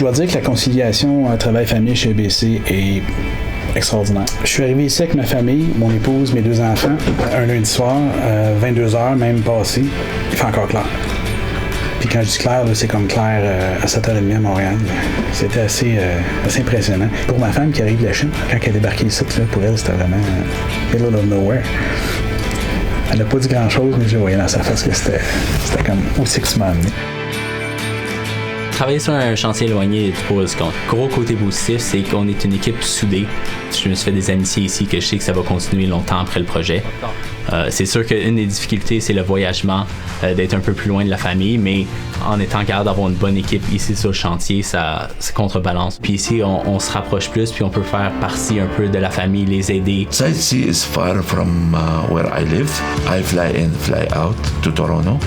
dois dire que la conciliation travail-famille chez EBC est extraordinaire. Je suis arrivé ici avec ma famille, mon épouse, mes 2 enfants, un lundi soir, 22h, même passé, il fait encore clair. Puis quand je dis clair, là, c'est comme clair à 7h30 à Montréal. C'était assez impressionnant. Pour ma femme qui arrive de la Chine, quand elle a débarqué ici, là, pour elle, c'était vraiment middle of nowhere. Elle n'a pas dit grand-chose, mais je voyais dans sa face que c'était comme aussi que tu m'as amené. Travailler sur un chantier éloigné du pour et du contre. Gros côté positif, c'est qu'on est une équipe soudée. Je me suis fait des amitiés ici que je sais que ça va continuer longtemps après le projet. C'est sûr qu'une des difficultés, c'est le voyagement, d'être un peu plus loin de la famille, mais en étant capable d'avoir une bonne équipe ici sur le chantier, ça contrebalance. Puis ici, on se rapproche plus, puis on peut faire partie un peu de la famille, les aider. Site C is far from where I live. I fly in, fly out to Toronto,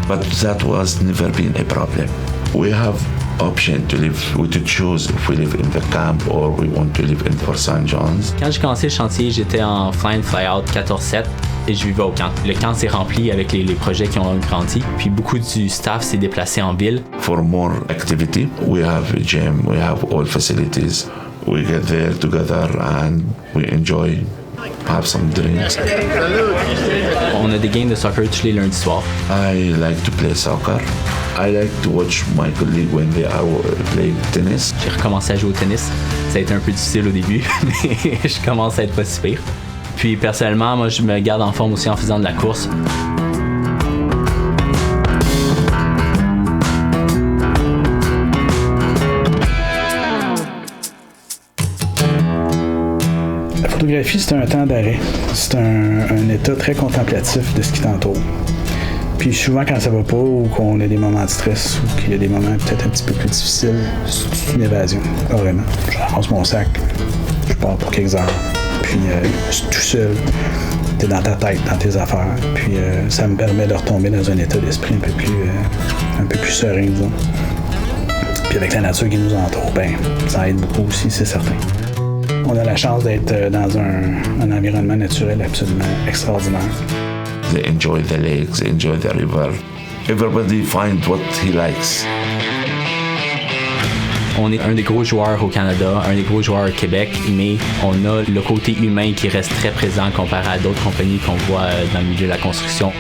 but that was never been a problem. We have option to live, we to choose if we live in the camp or we want to live in Fort St. John's. Quand j'ai commencé le chantier, j'étais en fly-in, fly-out 14/7 et je vivais au camp. Le camp s'est rempli avec les projets qui ont grandi, puis beaucoup du staff s'est déplacé en ville. For more activity, we have a gym, we have all facilities. We get there together and we enjoy, have some drinks. On a des games de soccer tous les lundis soirs. I like to play soccer. I like to watch my colleagues when they are playing tennis. J'ai recommencé à jouer au tennis. Ça a été un peu difficile au début, mais je commence à être pas si pire. Puis personnellement, moi je me garde en forme aussi en faisant de la course. La photographie, c'est un temps d'arrêt. C'est un état très contemplatif de ce qui t'entoure. Puis souvent, quand ça va pas ou qu'on a des moments de stress ou qu'il y a des moments peut-être un petit peu plus difficiles, c'est une évasion, carrément. Je ramasse mon sac, je pars pour quelques heures, puis je suis tout seul. T'es dans ta tête, dans tes affaires, puis ça me permet de retomber dans un état d'esprit un peu plus serein, disons. Puis avec la nature qui nous entoure, ben ça aide beaucoup aussi, c'est certain. On a la chance d'être dans un environnement naturel absolument extraordinaire. They enjoy the lakes, they enjoy the river. Everybody finds what he likes. On est un des gros joueurs au Canada, un des gros joueurs au Québec, mais on a le côté humain qui reste très présent comparé à d'autres compagnies qu'on voit dans le milieu de la construction.